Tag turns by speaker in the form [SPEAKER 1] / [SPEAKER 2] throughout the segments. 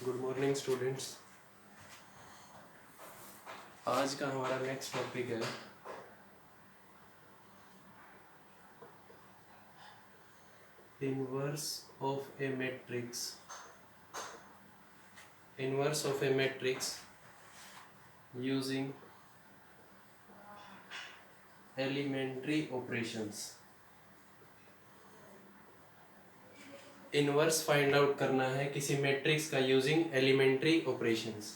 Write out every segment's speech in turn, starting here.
[SPEAKER 1] Good morning students. आज का हमारा नेक्स्ट टॉपिक है inverse of a matrix. Inverse of a matrix using elementary operations. Inverse find out करना है किसी मैट्रिक्स का यूजिंग एलिमेंट्री ऑपरेशंस।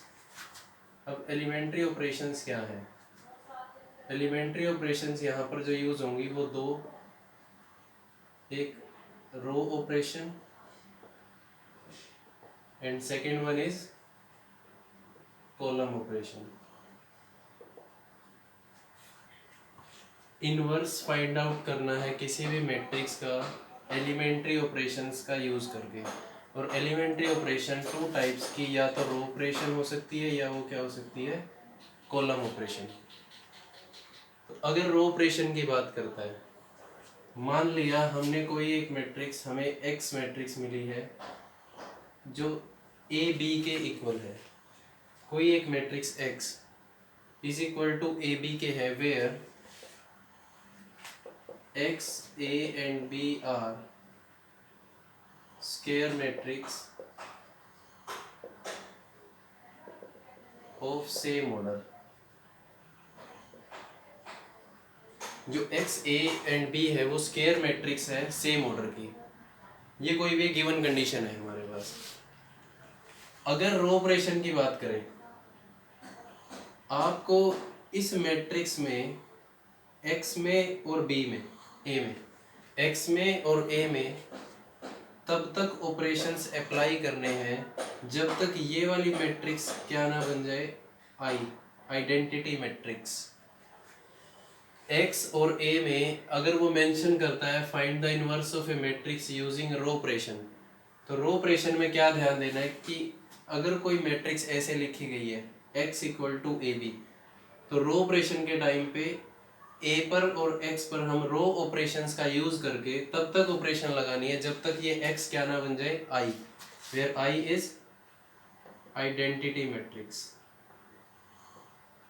[SPEAKER 1] अब एलिमेंट्री ऑपरेशंस क्या है? एलिमेंट्री ऑपरेशंस यहाँ पर जो यूज होंगी वो दो, एक row operation and second one is column operation. Inverse find out करना है किसी भी मैट्रिक्स का एलिमेंट्री ऑपरेशंस का यूज करके। और एलिमेंट्री ऑपरेशन टू टाइप्स की, या तो रो ऑपरेशन हो सकती है या वो क्या हो सकती है, कॉलम ऑपरेशन। तो अगर रो ऑपरेशन की बात करता है, मान लिया हमने कोई एक मैट्रिक्स, हमें एक्स मैट्रिक्स मिली है जो ए बी के इक्वल है। कोई एक matrix X is equal to A B के है, where X, A and B are square matrix of same order। जो X, A and B है वो स्क्वायर मैट्रिक्स है सेम ऑर्डर की। ये कोई भी गिवन कंडीशन है हमारे पास। अगर रो ऑपरेशन की बात करें, आपको इस मैट्रिक्स में X में और B में, A में, X में और A में तब तक ऑपरेशंस अप्लाई करने हैं जब तक ये वाली मैट्रिक्स क्या ना बन जाए, आई, आइडेंटिटी मैट्रिक्स। एक्स और ए में अगर वो मेंशन करता है find the inverse of a matrix using row operation, तो रो ऑपरेशन में क्या ध्यान देना है कि अगर कोई मैट्रिक्स ऐसे लिखी गई है X equal to A B, तो रो ऑपरेशन के टाइम पे ए पर और एक्स पर हम रो ऑपरेशंस का यूज करके तब तक ऑपरेशन लगानी है जब तक ये एक्स क्या ना बन जाए, I, where I is identity matrix.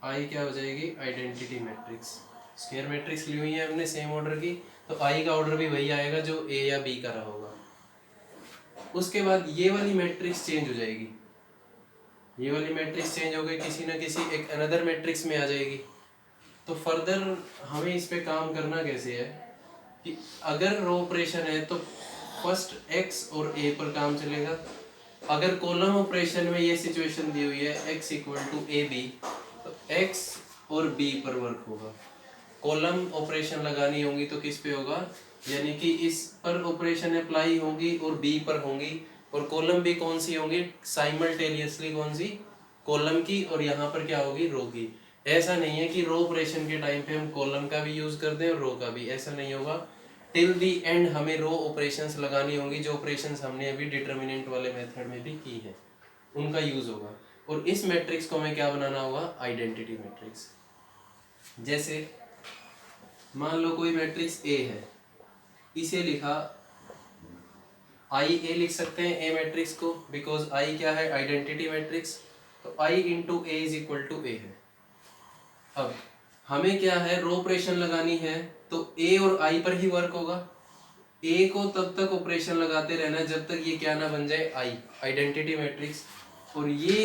[SPEAKER 1] I क्या हो जाएगी, आइडेंटिटी मैट्रिक्स। स्क्वायर मैट्रिक्स ली हुई है हमने सेम ऑर्डर की, तो आई का ऑर्डर भी वही आएगा जो ए या बी का रहा होगा। उसके बाद ये वाली मैट्रिक्स चेंज हो जाएगी, ये वाली मैट्रिक्स चेंज हो गई, किसी ना किसी एक अनदर मैट्रिक्स में आ जाएगी। तो फर्दर हमें इस पे काम करना कैसे है कि अगर रो ऑपरेशन है तो फर्स्ट एक्स और ए पर काम चलेगा। अगर कॉलम ऑपरेशन में ये सिचुएशन दी हुई है X equal to A B, तो एक्स और बी पर वर्क होगा। कॉलम ऑपरेशन लगानी होंगी तो किस पे होगा, यानी कि इस पर ऑपरेशन अप्लाई होगी और बी पर होंगी, और कॉलम भी कौन सी होंगी, साइमल्टेनियसली कौन सी, कॉलम की, और यहाँ पर क्या होगी, रो की। ऐसा नहीं है कि रो ऑपरेशन के टाइम पे हम कॉलम का भी यूज कर दें और रो का भी, ऐसा नहीं होगा। टिल दी एंड हमें रो ऑपरेशंस लगानी होंगी, जो ऑपरेशंस हमने अभी डिटर्मिनेंट वाले मेथड में भी की है उनका यूज होगा। और इस मैट्रिक्स को हमें क्या बनाना होगा, आइडेंटिटी मैट्रिक्स। जैसे मान लो कोई मैट्रिक्स ए है, इसे लिखा आई ए, लिख सकते हैं ए मैट्रिक्स को, बिकॉज आई क्या है, आइडेंटिटी मैट्रिक्स। तो I into A is equal to A है। अब हमें क्या है, रो ऑपरेशन लगानी है तो ए और आई पर ही वर्क होगा। ए को तब तक ऑपरेशन लगाते रहना जब तक ये क्या ना बन जाए, आई, आइडेंटिटी मैट्रिक्स। और ये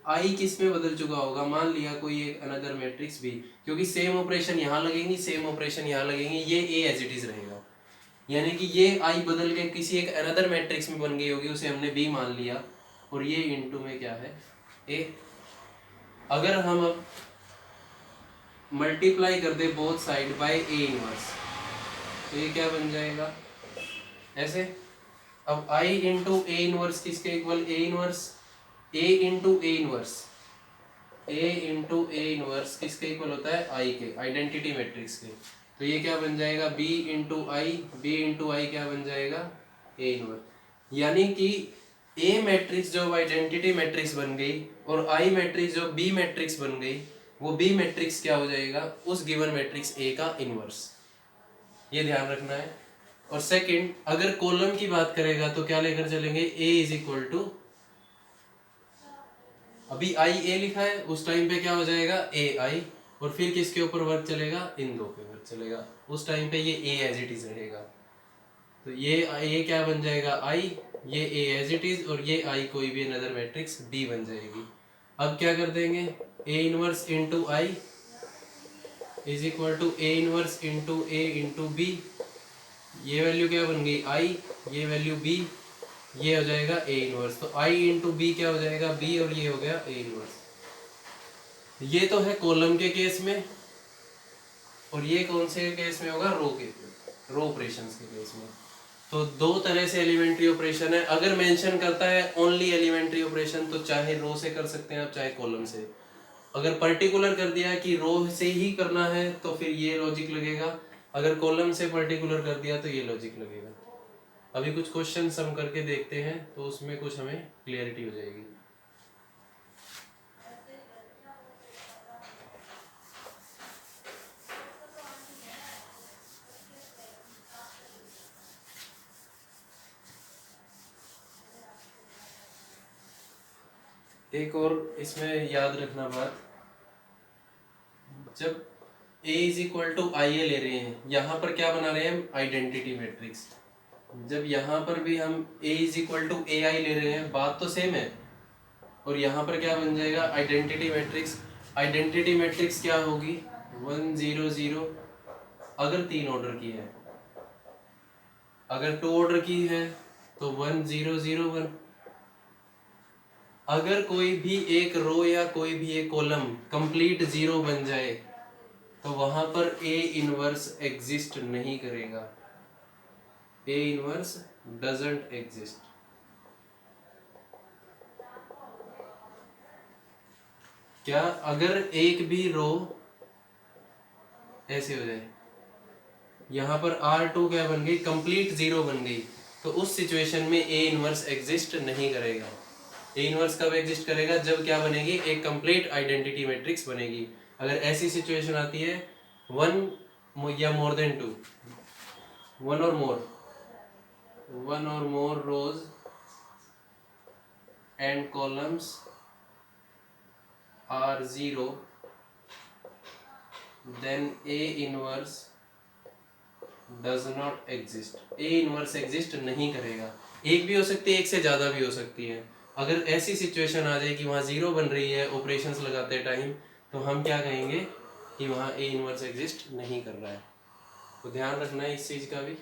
[SPEAKER 1] आई किस में बदल चुका होगा, मान लिया कोई एक अनदर मैट्रिक्स भी, क्योंकि सेम ऑपरेशन यहाँ लगेंगी, सेम ऑपरेशन यहाँ लगेंगी, ये ए एज इट इज रहेगा। यानी कि ये आई बदल के किसी एक अनदर मैट्रिक्स में बन गई होगी, उसे हमने बी मान लिया, और ये इंटू में क्या है, ए। अगर हम अब मल्टीप्लाई कर they both side by A inverse, तो ये क्या बन जाएगा, ऐसे। अब आई इंटू ए इनवर्स किसके equal, A inverse, A into A inverse, A into A inverse किसके इक्वल होता है, आई के, आइडेंटिटी मैट्रिक्स के। तो ये क्या बन जाएगा, बी इंटू आई, बी इंटू आई क्या बन जाएगा, ए इनवर्स। यानी कि ए मैट्रिक्स जो आइडेंटिटी मैट्रिक्स बन गई और आई मैट्रिक्स जो बी मैट्रिक्स बन गई, वो बी मैट्रिक्स क्या हो जाएगा, उस गिवन मैट्रिक्स ए का इनवर्स। ये ध्यान रखना है। और सेकंड, अगर कॉलम की बात करेगा तो क्या लेकर चलेंगे, ए इज इक्वल टू अभी आई ए लिखा है, उस टाइम पे क्या हो जाएगा ए आई, और फिर किसके ऊपर वर्क चलेगा, इन दो पे वर्क चलेगा, उस टाइम पे ये ए एज इट इज रहेगा। तो ये क्या बन जाएगा आई, ये ए एज इट इज, और ये आई कोई भी अनदर मैट्रिक्स बी बन जाएगी। अब क्या कर देंगे, A inverse into I is equal to A inverse into A into B. ये वैल्यू क्या बन गई आई, ये वैल्यू बी, ये हो जाएगा ए इनवर्स। तो आई इंटू बी क्या हो जाएगा बी, और ये हो गया ए इनवर्स। ये तो है कॉलम के केस में, और ये कौन से केस में होगा, रो ऑपरेशंस के केस में। तो दो तरह से एलिमेंट्री ऑपरेशन है। अगर मेंशन करता है ओनली एलिमेंट्री ऑपरेशन तो चाहे रो से कर सकते हैं आप, चाहे कॉलम से। अगर पर्टिकुलर कर दिया कि रो से ही करना है तो फिर ये लॉजिक लगेगा, अगर कॉलम से पर्टिकुलर कर दिया तो ये लॉजिक लगेगा। अभी कुछ क्वेश्चन हम करके देखते हैं तो उसमें कुछ हमें क्लियरिटी हो जाएगी। एक और इसमें याद रखना बात, जब a इज इक्वल टू आई ए ले रहे हैं, यहाँ पर क्या बना रहे हैं हम, आइडेंटिटी मैट्रिक्स। जब यहाँ पर भी हम a इज इक्वल टू ए आई ले रहे हैं, बात तो सेम है, और यहाँ पर क्या बन जाएगा, आइडेंटिटी मैट्रिक्स। आइडेंटिटी मैट्रिक्स क्या होगी, 1 0 0, अगर 3 ऑर्डर की है। अगर 2 ऑर्डर की है तो 1 0 0 1। अगर कोई भी एक रो या कोई भी एक कॉलम कंप्लीट जीरो बन जाए तो वहां पर ए इनवर्स एग्जिस्ट नहीं करेगा, ए इनवर्स डजंट एग्जिस्ट। क्या अगर एक भी रो ऐसे हो जाए, यहां पर R2 क्या बन गई, कंप्लीट जीरो बन गई, तो उस सिचुएशन में ए इनवर्स एग्जिस्ट नहीं करेगा। ए इनवर्स कब एग्जिस्ट करेगा, जब क्या बनेगी, एक कंप्लीट आइडेंटिटी मैट्रिक्स बनेगी। अगर ऐसी सिचुएशन आती है 1 या more than 2, 1 or more rows and columns are zero, then A inverse does not exist. A inverse exist नहीं करेगा। एक भी हो सकती है, एक से ज्यादा भी हो सकती है। अगर ऐसी सिचुएशन आ जाए कि वहाँ जीरो बन रही है ऑपरेशंस लगाते टाइम, तो हम क्या कहेंगे कि वहाँ ए इनवर्स एग्जिस्ट नहीं कर रहा है। तो ध्यान रखना है इस चीज का भी।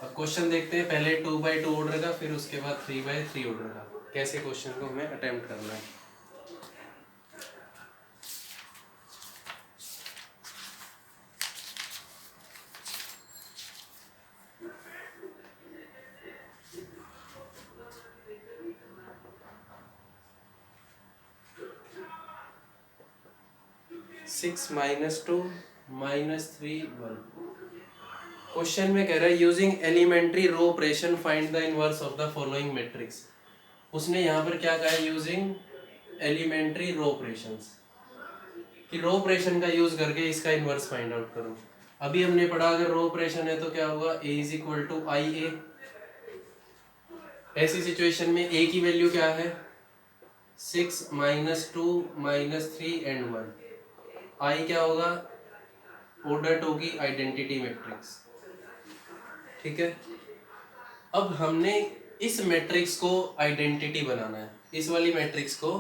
[SPEAKER 1] अब क्वेश्चन देखते हैं, पहले 2x2 ऑर्डर का, फिर उसके बाद 3x3 ऑर्डर का, कैसे क्वेश्चन को हमें अटेम्प्ट करना है। सिक्स -2 -3 1। क्वेश्चन में कह रहा है using elementary row operation find the inverse of the following matrix. उसने यहाँ पर क्या कहा है, यूजिंग एलिमेंट्री रो ऑपरेशंस, कि रो ऑपरेशन का यूज करके इसका इनवर्स फाइंड आउट करो। अभी हमने पढ़ा अगर रो ऑपरेशन है तो क्या होगा, a इज इक्वल टू आई ए। ऐसी सिचुएशन में a की वैल्यू क्या है, 6 -2 -3 एंड 1। आई क्या होगा, ऑर्डर 2 की आइडेंटिटी मैट्रिक्स, ठीक है। अब हमने इस मैट्रिक्स को आइडेंटिटी बनाना है, इस वाली मैट्रिक्स को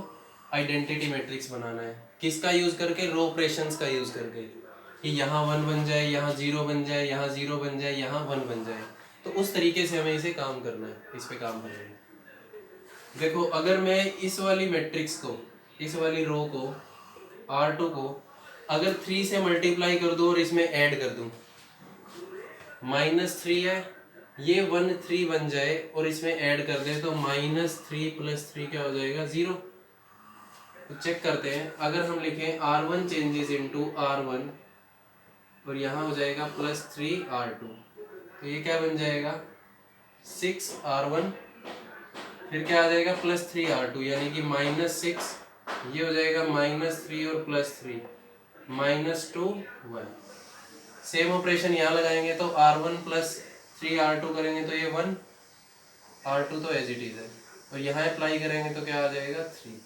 [SPEAKER 1] आइडेंटिटी मैट्रिक्स बनाना है। किसका यूज करके, रो ऑपरेशंस का यूज करके, कि यहाँ 1 बन जाए, यहाँ 0 बन जाए, यहाँ 0 बन जाए, यहाँ 1 बन जाए। तो उस तरीके से हमें इसे काम करना है, इस पे काम करना है। देखो अगर मैं इस वाली मैट्रिक्स को, इस वाली रो को R2 को अगर 3 से मल्टीप्लाई कर दूं और इसमें ऐड कर दूं, -3 है, ये 1 3 बन जाए और इसमें ऐड कर दे तो -3 + 3 क्या हो जाएगा, 0। तो चेक करते हैं, अगर हम लिखें R1 चेंजेस इनटू R1 और यहाँ हो जाएगा +3 R2, तो ये क्या बन जाएगा, 6 R1, फिर क्या आ जाएगा +3 R2, यानी कि -6, ये हो जाएगा -3 और +3 -2 1। सेम ऑपरेशन यहाँ लगाएंगे तो R1 + 3 R2 करेंगे तो ये 1, R2 तो एज इट इज है, और यहाँ अप्लाई करेंगे तो क्या आ जाएगा 3।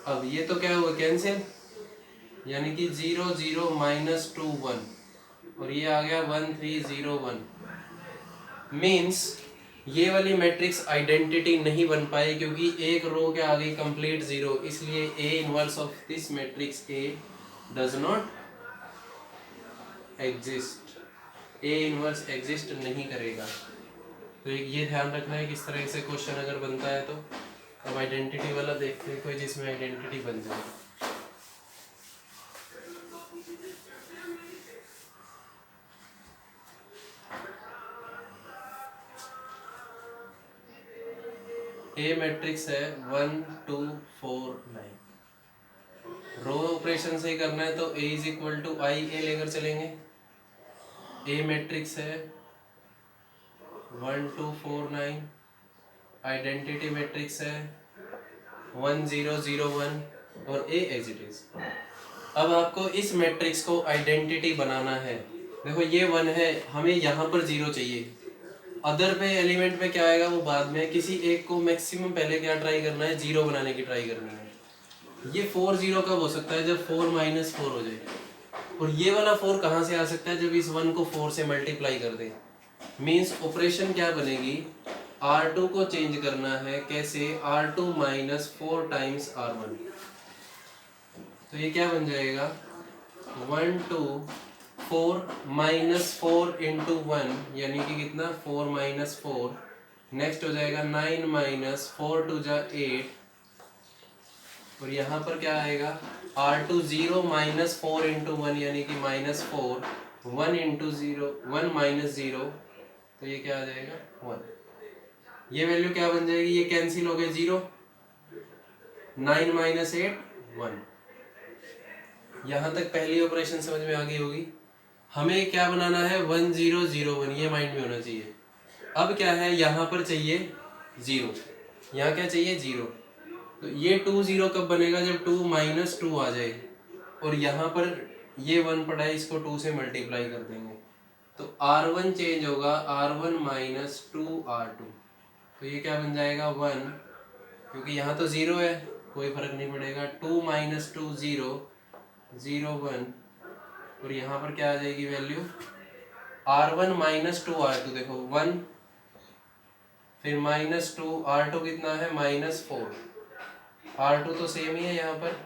[SPEAKER 1] अब ये तो क्या हुआ कैंसिल, यानी कि 0 0 माइनस 2 1, और ये आ गया 1 3 0 1। मीन्स ये वाली मैट्रिक्स आइडेंटिटी नहीं बन पाई क्योंकि एक रो क्या आ गई कंप्लीट जीरो, इसलिए A inverse of this matrix A does not exist, A inverse exist नहीं करेगा। तो ये ध्यान रखना है किस तरह से क्वेश्चन अगर बनता है तो। अब आइडेंटिटी वाला देखते हैं कोई जिसमें आइडेंटिटी बन जाए। ए मैट्रिक्स है 1 2 4 9, रो ऑपरेशन से ही करना है तो ए इज इक्वल टू आई ए लेकर चलेंगे। ए मैट्रिक्स है 1 2 4 9, आइडेंटिटी मैट्रिक्स है 1 0 0 1 और ए एज इट इज। अब आपको इस मैट्रिक्स को आइडेंटिटी बनाना है। देखो ये 1 है, हमें यहाँ पर 0 चाहिए, अदर पे एलिमेंट पे क्या आएगा वो बाद में। किसी एक को मैक्सिमम पहले क्या ट्राई करना है, 0 बनाने की ट्राई करनी है। ये 4 0 कब हो सकता है, जब 4 माइनस 4 हो जाए। और ये वाला 4 कहाँ से आ सकता है, जब इस 1 को 4 से मल्टीप्लाई कर दे। मीन्स ऑपरेशन क्या बनेगी, R2 को चेंज करना है, कैसे, R2 माइनस 4 टाइम्स R1। तो ये क्या बन जाएगा 1 2 4 माइनस 4 इंटू 1, यानी कि कितना 4 माइनस 4। नेक्स्ट हो जाएगा 9 माइनस 4 टू जा 8, और यहाँ पर क्या आएगा R2 0 माइनस 4 इंटू 1, यानी कि माइनस 4, 1 इंटू 0 1 माइनस 0, तो ये क्या आ जाएगा 1। ये वैल्यू क्या बन जाएगी, ये कैंसिल हो गए 0, 9 माइनस 8 1। यहाँ तक पहली ऑपरेशन समझ में आ गई होगी। हमें क्या बनाना है 1 0 0 1, ये माइंड में होना चाहिए। अब क्या है, यहाँ पर चाहिए 0, यहाँ क्या चाहिए 0। तो ये 2 0 कब बनेगा, जब 2 माइनस 2 आ जाए, और यहाँ पर ये 1 पड़ा है, इसको 2 से मल्टीप्लाई कर देंगे तो R1 चेंज होगा R1 माइनस 2 R2। तो ये क्या बन जाएगा 1, क्योंकि यहाँ तो 0 है कोई फर्क नहीं पड़ेगा। 2 माइनस 2 0 0 1, और यहाँ पर क्या आ जाएगी वैल्यू R1 माइनस 2 R2, देखो 1, फिर माइनस 2 R2 कितना है माइनस 4, R2 तो सेम ही है यहाँ पर।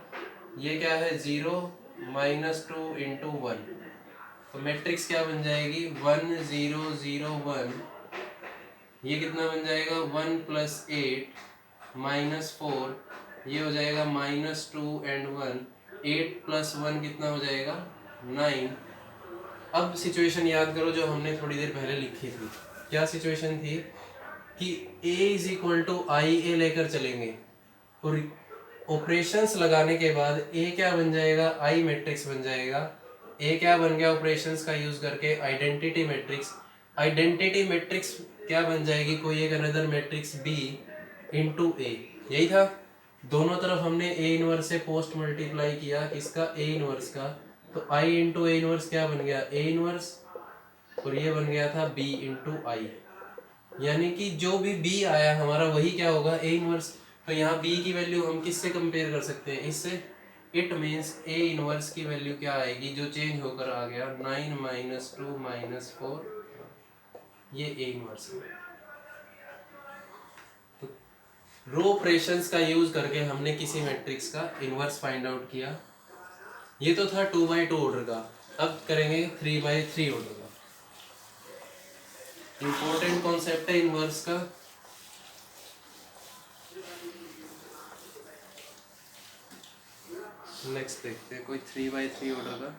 [SPEAKER 1] ये क्या है 0 माइनस 2 इंटू 1, तो मैट्रिक्स क्या बन जाएगी 1 0 0 1। ये कितना बन जाएगा 1 प्लस 8 माइनस 4, ये हो जाएगा माइनस 2 एंड 1, 8 प्लस 1 कितना हो जाएगा 9। अब सिचुएशन याद करो जो हमने थोड़ी देर पहले लिखी थी। क्या सिचुएशन थी कि a इज इक्वल टू आई ए लेकर चलेंगे, और ऑपरेशंस लगाने के बाद a क्या बन जाएगा, आई मैट्रिक्स बन जाएगा। a क्या बन गया ऑपरेशंस का यूज करके, आइडेंटिटी मैट्रिक्स। आइडेंटिटी मैट्रिक्स क्या बन जाएगी, कोई एक अनदर मैट्रिक्स b इंटू ए। यही था, दोनों तरफ हमने a इनवर्स से पोस्ट मल्टीप्लाई किया, किसका a इनवर्स का। तो i इंटू ए इनवर्स क्या बन गया a इनवर्स, और ये बन गया था b इंटू आई, यानी कि जो भी b आया हमारा वही क्या होगा a इनवर्स। तो यहाँ b की वैल्यू हम किससे कंपेयर कर सकते हैं, इससे। इट मीन्स a इनवर्स की वैल्यू क्या आएगी, जो चेंज होकर आ गया 9 माइनस 2 माइनस 4, ये a इनवर्स है। तो रो ऑपरेशंस का यूज करके हमने किसी मैट्रिक्स का इनवर्स फाइंड आउट किया। ये तो था 2x2 ऑर्डर का। अब करेंगे 3x3 ऑर्डर का। इंपॉर्टेंट कॉन्सेप्ट है इनवर्स का। नेक्स्ट देखते हैं कोई 3x3 ऑर्डर का।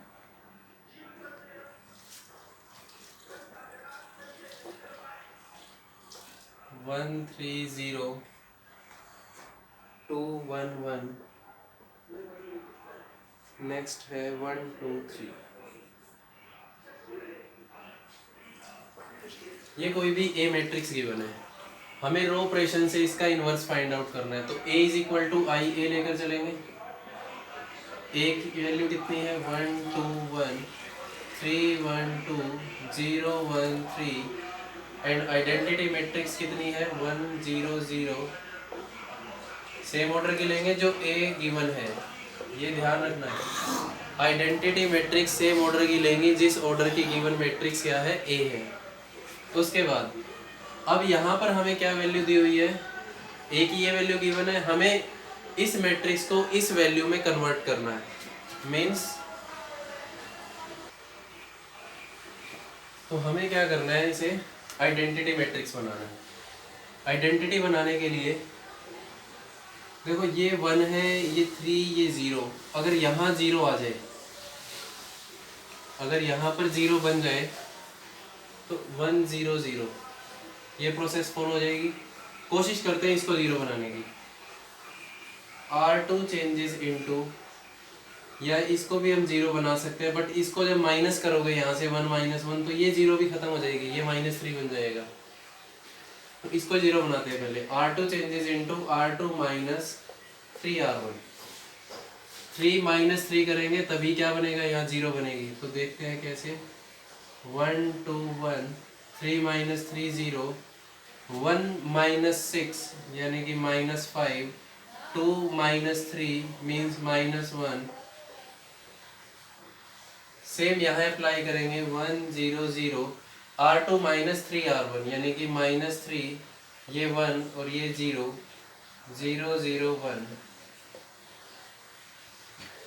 [SPEAKER 1] वन 3 0 2 1 1, नेक्स्ट है 1 2 3। ये कोई भी ए मैट्रिक्स गिवन है, हमें रो ऑपरेशन से इसका इनवर्स फाइंड आउट करना है। तो a इज इक्वल टू आई ए लेकर चलेंगे। a की वैल्यू कितनी है 1 2 1 3 1 2 0 1 3, एंड आइडेंटिटी मैट्रिक्स कितनी है 1 0 0, सेम ऑर्डर की लेंगे जो ए गिवन है, ये ध्यान रखना है। आइडेंटिटी मैट्रिक्स सेम ऑर्डर की लेंगे जिस ऑर्डर की गिवन मैट्रिक्स क्या है ए है। उसके बाद अब यहाँ पर हमें क्या वैल्यू दी हुई है, ए की ये वैल्यू गिवन है, हमें इस मैट्रिक्स को इस वैल्यू में कन्वर्ट करना है। मीन्स तो हमें क्या करना है, इसे आइडेंटिटी मैट्रिक्स बनाना है। आइडेंटिटी बनाने के लिए देखो ये 1 है, ये 3, ये 0, अगर यहाँ 0 आ जाए, अगर यहाँ पर 0 बन जाए तो 1 0 0 ये प्रोसेस फॉलो हो जाएगी। कोशिश करते हैं इसको 0 बनाने की। R2 चेंजेस इनटू, या इसको भी हम 0 बना सकते हैं, बट इसको जब माइनस करोगे यहाँ से 1 -1 तो ये 0 भी खत्म हो जाएगी, ये -3 बन जाएगा। तो इसको 0 बनाते हैं पहले। R2 changes into R2 minus 3R1, 3 - 3 करेंगे तभी क्या बनेगा, यहाँ 0 बनेगी। तो देखते हैं कैसे। 1 2 1, 3 - 3 0, 1 - 6 यानी कि -5, 2 - 3 मीन्स -1। सेम यहाँ अप्लाई करेंगे 1 0 0, R2 - 3R1 यानी कि -3, ये 1 और ये 0 0 0 1।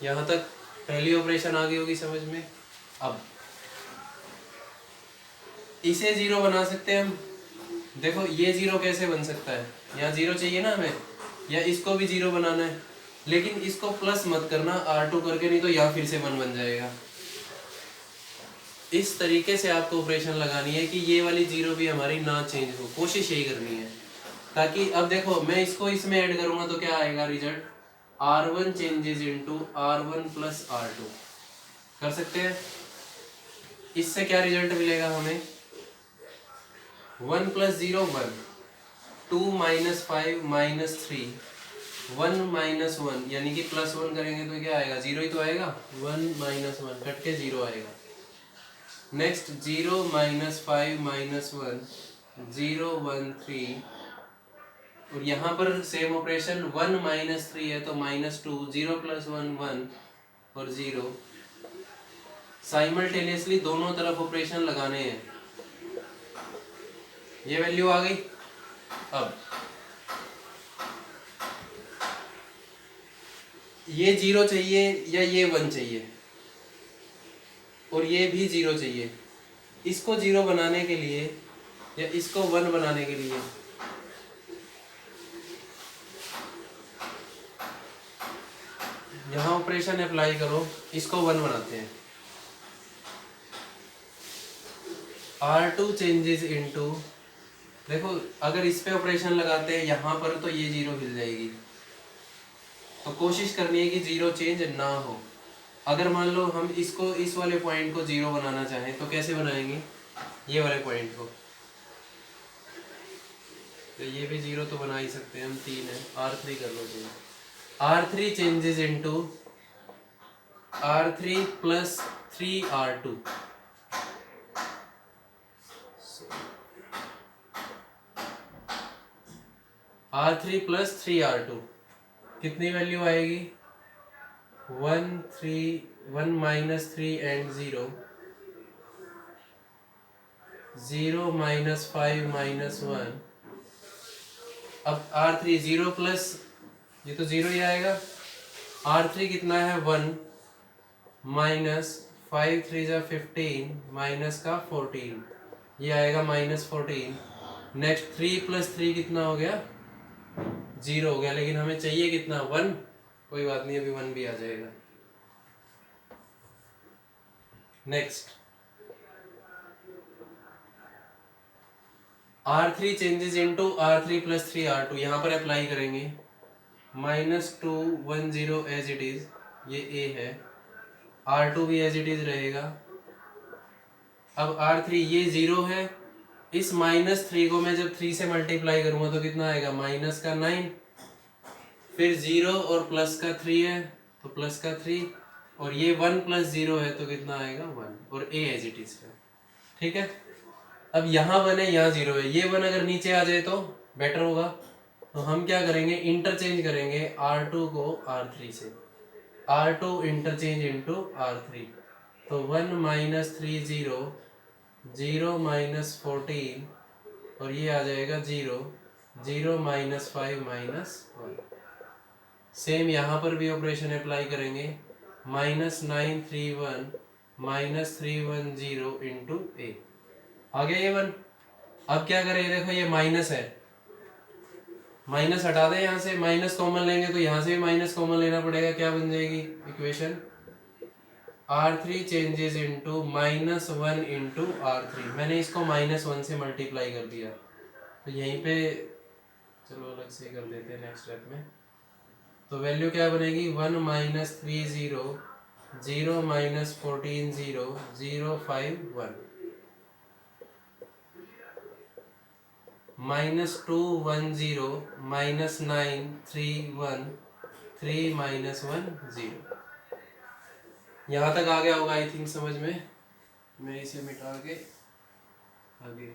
[SPEAKER 1] यहाँ तक पहली ऑपरेशन आ गई होगी समझ में। अब इसे 0 बना सकते हैं हम। देखो ये 0 कैसे बन सकता है, यहाँ 0 चाहिए ना हमें, या इसको भी 0 बनाना है, लेकिन इसको प्लस मत करना R2 करके, नहीं तो यहाँ फिर से 1 बन जाएगा। इस तरीके से आपको ऑपरेशन लगानी है कि ये वाली 0 भी हमारी ना चेंज हो, कोशिश यही करनी है। ताकि अब देखो मैं इसको इसमें ऐड करूंगा तो क्या आएगा result, R1 changes into R1 plus R2 कर सकते हैं। इससे क्या रिजल्ट मिलेगा हमें, 1 + 0 1, 2 - 5 - 3, 1 - 1 यानी कि +1 करेंगे तो क्या आएगा, 0 ही तो आएगा। 1 - 1 कट के 0 आएगा। नेक्स्ट 0 - 5 - 1, 0 1 3, और यहाँ पर सेम ऑपरेशन 1 - 3 है तो -2, 0 + 1 1 और 0। साइमल्टेनियसली दोनों तरफ ऑपरेशन लगाने हैं। ये वैल्यू आ गई। अब ये 0 चाहिए या ये 1 चाहिए, और ये भी 0 चाहिए। इसको 0 बनाने के लिए या इसको 1 बनाने के लिए यहाँ ऑपरेशन अप्लाई करो, इसको 1 बनाते हैं। R2 चेंजेस इनटू, देखो अगर इस पे ऑपरेशन लगाते हैं यहाँ पर तो ये 0 हिल जाएगी, तो कोशिश करनी है कि 0 चेंज ना हो। अगर मान लो हम इसको, इस वाले पॉइंट को 0 बनाना चाहें तो कैसे बनाएंगे, ये वाले पॉइंट को, तो ये भी 0 तो बना ही सकते हैं हम, 3 है, R3 कर लो change. R3 changes into R3 plus 3R2, R3 plus 3R2 कितनी वैल्यू आएगी, 1 3 1 - 3 एंड 0 0 - 5 - 1। अब R3 0 प्लस, ये तो 0 ही आएगा। R3 कितना है 1 माइनस 5 3 जा 15 माइनस का 14, ये आएगा -14। नेक्स्ट 3 + 3 कितना हो गया, 0 हो गया, लेकिन हमें चाहिए कितना 1, कोई बात नहीं अभी 1 भी आ जाएगा। Next R3 changes into R3 plus 3R2, यहाँ पर अप्लाई करेंगे। -2 1 0 एज इट इज, ये A है, R2 भी एज इट इज रहेगा। अब R3 ये 0 है, इस -3 को मैं जब 3 से मल्टीप्लाई करूंगा तो कितना आएगा, -9, फिर 0 और प्लस का 3 है तो प्लस का 3, और ये 1 + 0 है तो कितना आएगा 1, और A एज इट इज है। ठीक है, अब यहाँ 1 है, यहाँ 0 है, ये 1 अगर नीचे आ जाए तो बेटर होगा। तो हम क्या करेंगे, इंटरचेंज करेंगे R2 को R3 से, R2 इंटरचेंज इंटू R3। तो 1 माइनस 3 0, 0 माइनस 14 और ये आ जाएगा 0, 0 माइनस 5 माइनस 1। सेम यहाँ पर भी ऑपरेशन अप्लाई करेंगे, -931 -310 इंटू ए। आ गया ये 1। अब क्या करें, देखो ये माइनस है, माइनस हटा दें यहाँ से, माइनस कॉमन लेंगे तो यहाँ से भी माइनस कॉमन लेना पड़ेगा। क्या बन जाएगी equation, R3 changes into -1 into R3। मैंने इसको -1 से मल्टीप्लाई कर दिया, तो यहीं पे चलो अलग से कर देते हैं नेक्स्ट स्टेप में। तो वैल्यू क्या बनेगी, 1 माइनस 3 0, 0 माइनस 14 0, 0 5 1, -2 1 0, -9 3 1, 3 माइनस 1 0। यहाँ तक आ गया होगा आई थिंक समझ में। मैं इसे मिटा के आगे,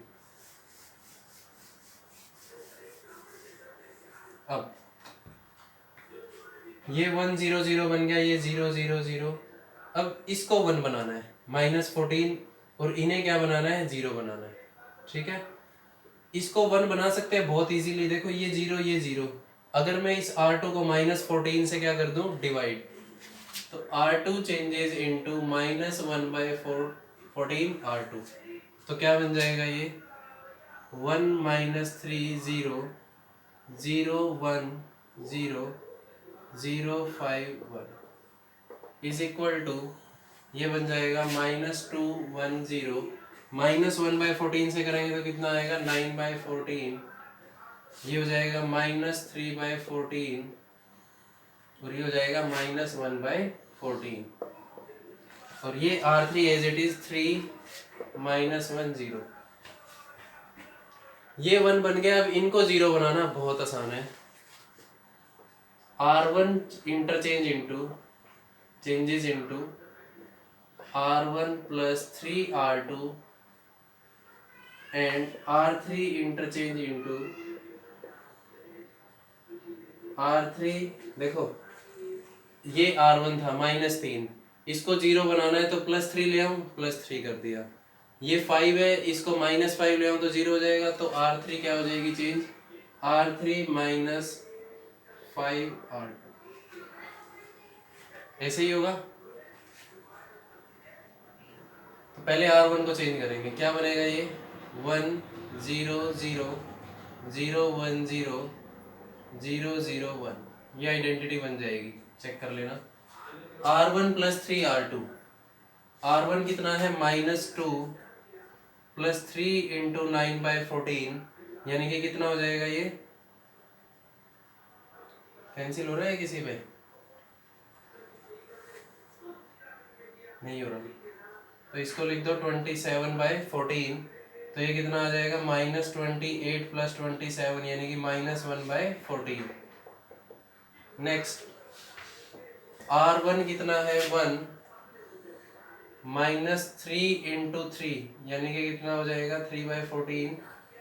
[SPEAKER 1] अब ये 1 0 0 बन गया, ये 0 0 0। अब इसको 1 बनाना है, -14, और इन्हें क्या बनाना है, 0 बनाना है। ठीक है, इसको 1 बना सकते हैं बहुत इजीली। देखो ये 0 ये 0, अगर मैं इस R2 को -14 से क्या कर दूं, डिवाइड, तो R2 चेंजेस इनटू -1/14 R2। तो क्या बन जाएगा ये, 1 माइनस 3 0, 0 1 0, 0 5 1 इज इक्वल टू, ये बन जाएगा -2 1 0, -1/14 से करेंगे तो कितना आएगा, 9/14। ये हो जाएगा -3/14 और ये हो जाएगा -1/14। और ये R3 एज इट इज 3 -1 0। ये 1 बन गया। अब इनको 0 बनाना बहुत आसान है। R1 interchange into changes into R1 plus 3R2 and R3 interchange into R3। देखो ये R1 था -3, इसको 0 बनाना है तो +3 ले आऊं, +3 कर दिया। ये 5 है, इसको -5 ले आऊं तो 0 हो जाएगा। तो R3 क्या हो जाएगी चेंज, R3 -5 R2, ऐसे ही होगा। तो पहले R1 को चेंज करेंगे, क्या बनेगा ये 1 0 0, 0 1 0, 0 0 1। ये आइडेंटिटी बन जाएगी, चेक कर लेना। R1 प्लस 3 R2, R1 कितना है -2 प्लस 3 इंटू 9/14, यानी कि कितना हो जाएगा, ये कैंसिल हो रहा है किसी पे, नहीं हो रहा। तो इसको लिख दो 27/14। तो ये कितना आ जाएगा, -28 प्लस 27, यानी कि -1/14। नेक्स्ट R1 कितना है 1, -3 इंटू 3, यानी कि कितना हो जाएगा 3/14,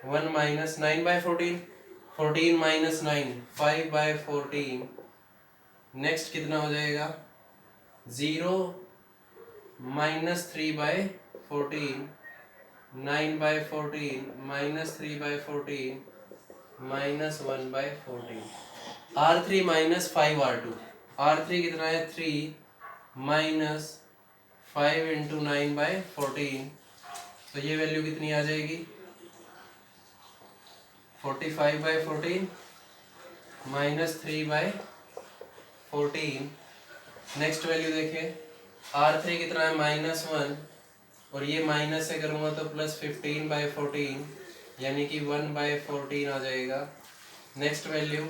[SPEAKER 1] 1 -9/14, 14 -9 5/14। नेक्स्ट कितना हो जाएगा 0 -3/14, 9/14 -3/14 -1/14। R3 -5 R2, R3 कितना है 3 -5 इंटू 9/14। तो ये वैल्यू कितनी आ जाएगी 45/14 -3/14। नेक्स्ट वैल्यू देखें, R3 कितना है -1, और ये माइनस से करूँगा तो +15/14, यानी कि 1/14 आ जाएगा। नेक्स्ट वैल्यू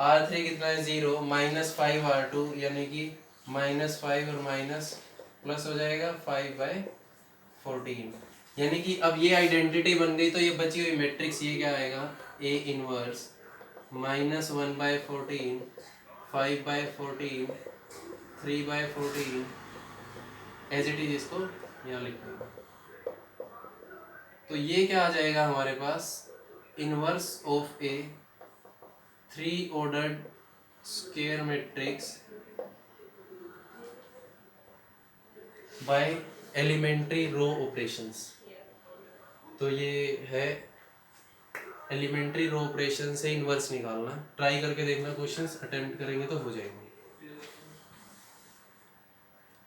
[SPEAKER 1] R3 कितना है 0, -5 R2, यानी कि -5 और माइनस प्लस हो जाएगा 5/14। यानी कि अब ये आइडेंटिटी बन गई। तो ये बची हुई मैट्रिक्स ये क्या आएगा, A inverse -1/14, 5/14, 3/14, as it is, इसको यहाँ लिख दूंगा। तो तो ये क्या आ जाएगा हमारे पास, inverse of A 3 ordered square matrix by elementary row operations. तो ये है एलिमेंट्री रो ऑपरेशन से इनवर्स निकालना। ट्राई करके देखना, क्वेश्चंस अटेम्प्ट करेंगे तो हो जाएंगे।